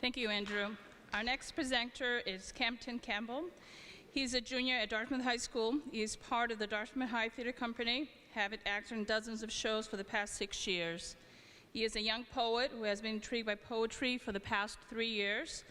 Thank you, Andrew. Our next presenter is Campbell. He's a junior at Dartmouth High School. He is part of the Dartmouth High Theater Company, having acted in dozens of shows for the past 6 years. He is a young poet who has been intrigued by poetry for the past 3 years,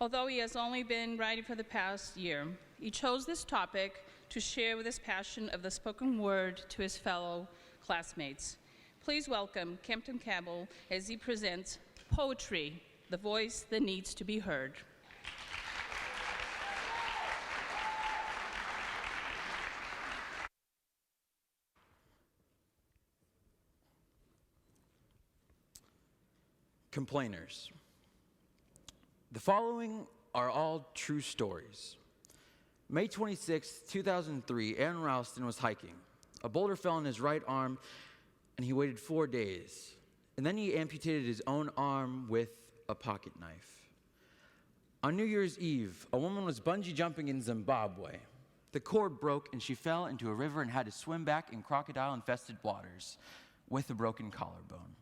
although he has only been writing for the past year. He chose this topic to share with his passion of the spoken word to his fellow classmates. Please welcome Kempton Campbell as he presents Poetry, the voice that needs to be heard. Complainers. The following are all true stories. May 26, 2003, Aaron Ralston was hiking. A boulder fell on his right arm, and he waited 4 days. And then he amputated his own arm with a pocket knife. On New Year's Eve, a woman was bungee jumping in Zimbabwe. The cord broke, and she fell into a river and had to swim back in crocodile-infested waters with a broken collarbone.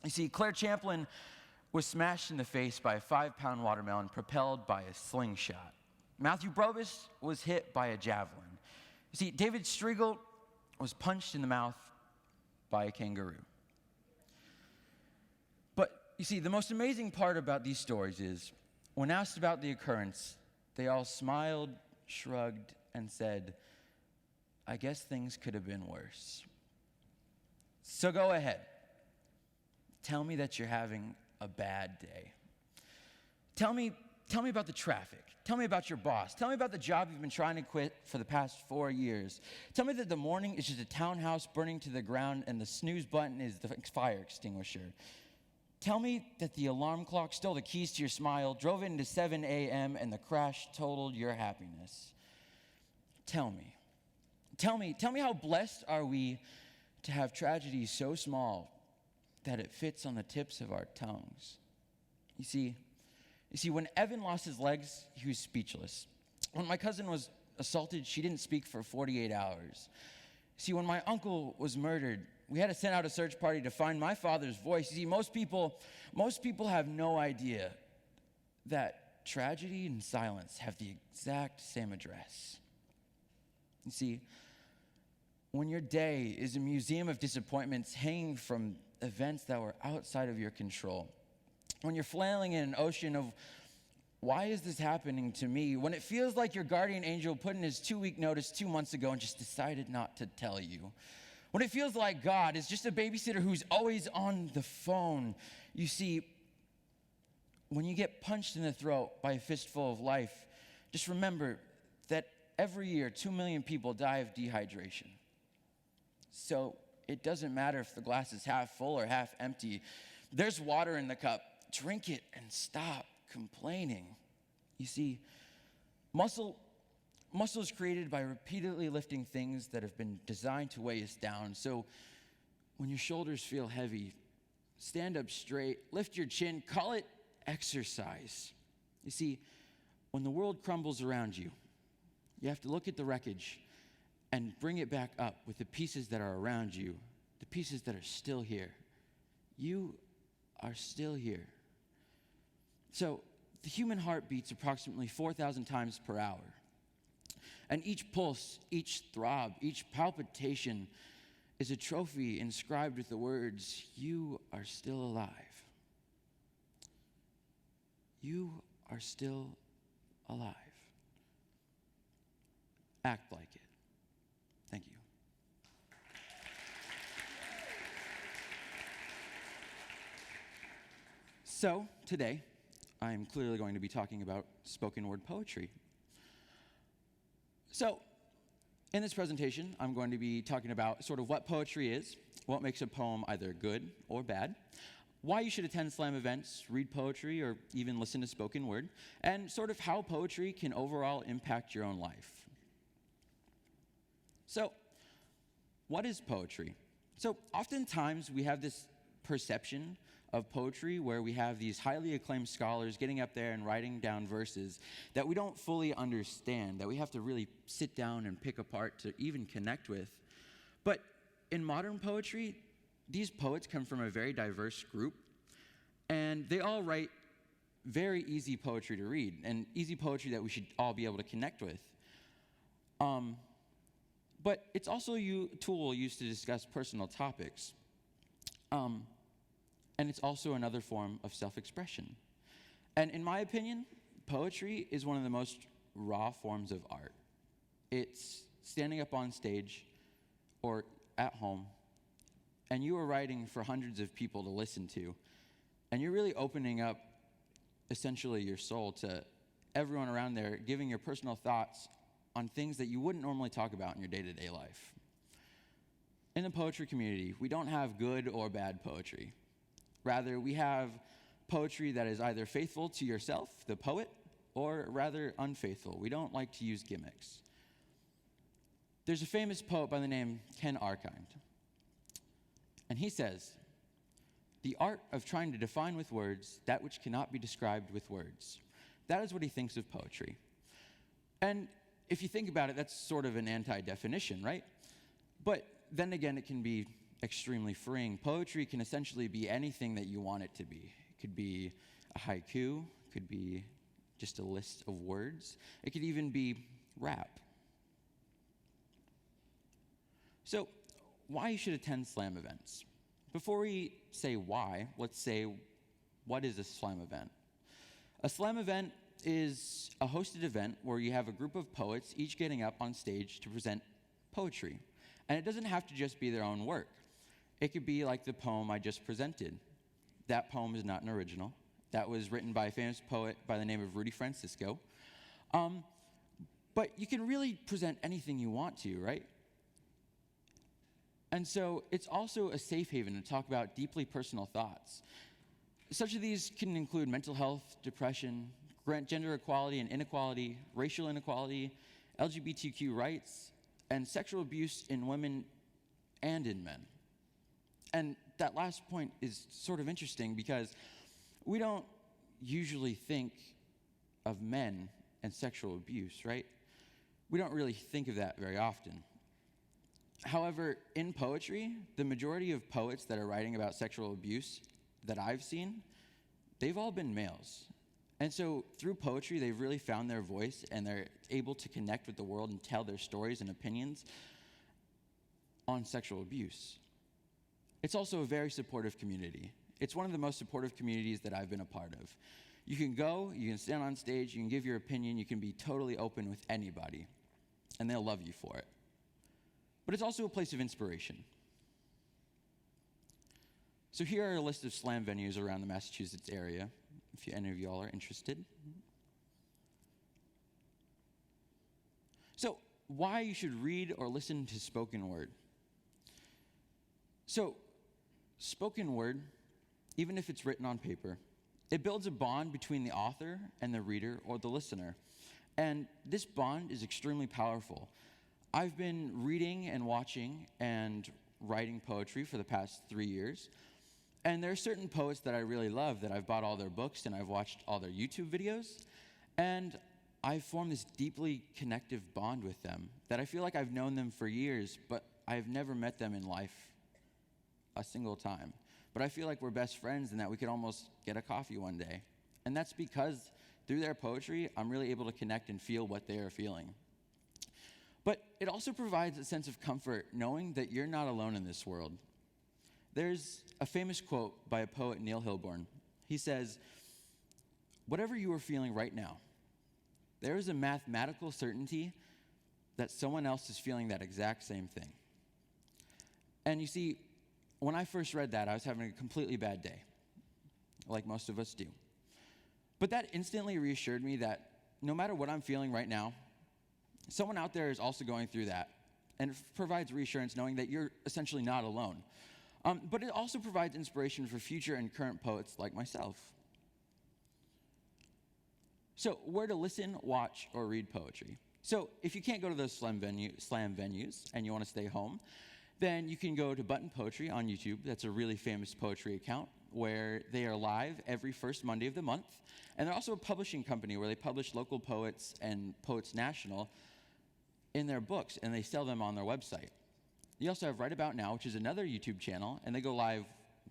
You see, Claire Champlin was smashed in the face by a 5-pound watermelon propelled by a slingshot. Matthew Brobus was hit by a javelin. You see, David Striegel was punched in the mouth by a kangaroo. But you see, the most amazing part about these stories is, when asked about the occurrence, they all smiled, shrugged, and said, "I guess things could have been worse." So go ahead. Tell me that you're having a bad day. Tell me about the traffic. Tell me about your boss. Tell me about the job you've been trying to quit for the past 4 years. Tell me that the morning is just a townhouse burning to the ground and the snooze button is the fire extinguisher. Tell me that the alarm clock stole the keys to your smile, drove it into 7 a.m., and the crash totaled your happiness. Tell me how blessed are we to have tragedy so small that it fits on the tips of our tongues. You see, when Evan lost his legs, he was speechless. When my cousin was assaulted, she didn't speak for 48 hours. See, when my uncle was murdered, we had to send out a search party to find my father's voice. You see, most people have no idea that tragedy and silence have the exact same address. You see, when your day is a museum of disappointments hanging from events that were outside of your control, when you're flailing in an ocean of, why is this happening to me? When it feels like your guardian angel put in his 2-week notice 2 months ago and just decided not to tell you. When it feels like God is just a babysitter who's always on the phone. You see, when you get punched in the throat by a fistful of life, just remember that every year 2 million people die of dehydration. So it doesn't matter if the glass is half full or half empty. There's water in the cup. Drink it and stop complaining. You see, muscle is created by repeatedly lifting things that have been designed to weigh us down. So when your shoulders feel heavy, stand up straight, lift your chin, call it exercise. You see, when the world crumbles around you, you have to look at the wreckage and bring it back up with the pieces that are around you, the pieces that are still here. You are still here. So the human heart beats approximately 4,000 times per hour. And each pulse, each throb, each palpitation is a trophy inscribed with the words, "You are still alive." You are still alive. Act like it. Thank you. So, today, I'm clearly going to be talking about spoken word poetry. So, in this presentation, I'm going to be talking about sort of what poetry is, what makes a poem either good or bad, why you should attend slam events, read poetry, or even listen to spoken word, and sort of how poetry can overall impact your own life. So, what is poetry? So, oftentimes we have this perception of poetry where we have these highly acclaimed scholars getting up there and writing down verses that we don't fully understand, that we have to really sit down and pick apart to even connect with. But in modern poetry, these poets come from a very diverse group, and they all write very easy poetry to read, and easy poetry that we should all be able to connect with. But it's also a tool used to discuss personal topics. And it's also another form of self-expression. And in my opinion, poetry is one of the most raw forms of art. It's standing up on stage or at home, and you are writing for hundreds of people to listen to, and you're really opening up, essentially, your soul to everyone around there, giving your personal thoughts on things that you wouldn't normally talk about in your day-to-day life. In the poetry community, we don't have good or bad poetry. Rather, we have poetry that is either faithful to yourself, the poet, or rather unfaithful. We don't like to use gimmicks. There's a famous poet by the name Ken Arkind, and he says, "The art of trying to define with words that which cannot be described with words." That is what he thinks of poetry. And if you think about it, that's sort of an anti-definition, right? But then again, it can be extremely freeing. Poetry can essentially be anything that you want it to be. It could be a haiku, it could be just a list of words. It could even be rap. So, why you should attend slam events? Before we say why, let's say, what is a slam event? A slam event is a hosted event where you have a group of poets each getting up on stage to present poetry. And it doesn't have to just be their own work. It could be like the poem I just presented. That poem is not an original. That was written by a famous poet by the name of Rudy Francisco. But you can really present anything you want to, right? And so it's also a safe haven to talk about deeply personal thoughts. Such of these can include mental health, depression, gender equality and inequality, racial inequality, LGBTQ rights, and sexual abuse in women and in men. And that last point is sort of interesting because we don't usually think of men and sexual abuse, right? We don't really think of that very often. However, in poetry, the majority of poets that are writing about sexual abuse that I've seen, they've all been males. And so through poetry, they've really found their voice and they're able to connect with the world and tell their stories and opinions on sexual abuse. It's also a very supportive community. It's one of the most supportive communities that I've been a part of. You can go, you can stand on stage, you can give your opinion, you can be totally open with anybody, and they'll love you for it. But it's also a place of inspiration. So here are a list of slam venues around the Massachusetts area, if any of y'all are interested. So, why you should read or listen to spoken word? So, spoken word, even if it's written on paper, it builds a bond between the author and the reader or the listener. And this bond is extremely powerful. I've been reading and watching and writing poetry for the past 3 years. And there are certain poets that I really love that I've bought all their books and I've watched all their YouTube videos. And I've formed this deeply connective bond with them that I feel like I've known them for years, but I've never met them in life a single time. But I feel like we're best friends and that we could almost get a coffee one day. And that's because through their poetry, I'm really able to connect and feel what they are feeling. But it also provides a sense of comfort knowing that you're not alone in this world. There's a famous quote by a poet, Neil Hilborn. He says, "Whatever you are feeling right now, there is a mathematical certainty that someone else is feeling that exact same thing." And you see, when I first read that, I was having a completely bad day, like most of us do. But that instantly reassured me that no matter what I'm feeling right now, someone out there is also going through that. And it provides reassurance knowing that you're essentially not alone. But it also provides inspiration for future and current poets like myself. So, where to listen, watch, or read poetry? So, if you can't go to those slam venues and you want to stay home, then you can go to Button Poetry on YouTube. That's a really famous poetry account where they are live every first Monday of the month. And they're also a publishing company where they publish local poets and Poets National in their books, and they sell them on their website. You also have Right About Now, which is another YouTube channel, and they go live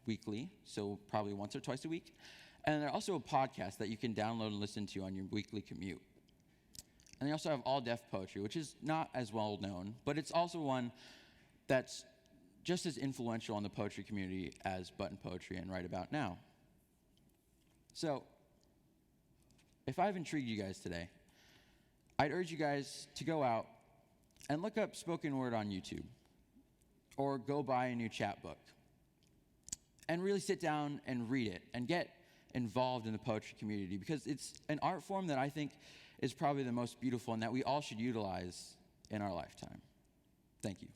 weekly, so probably once or twice a week. And they're also a podcast that you can download and listen to on your weekly commute. And they also have all deaf poetry, which is not as well known, but it's also one that's just as influential in the poetry community as Button Poetry and Right About Now. So, if I've intrigued you guys today, I'd urge you guys to go out and look up spoken word on YouTube, or go buy a new chapbook, and really sit down and read it, and get involved in the poetry community, because it's an art form that I think is probably the most beautiful and that we all should utilize in our lifetime. Thank you.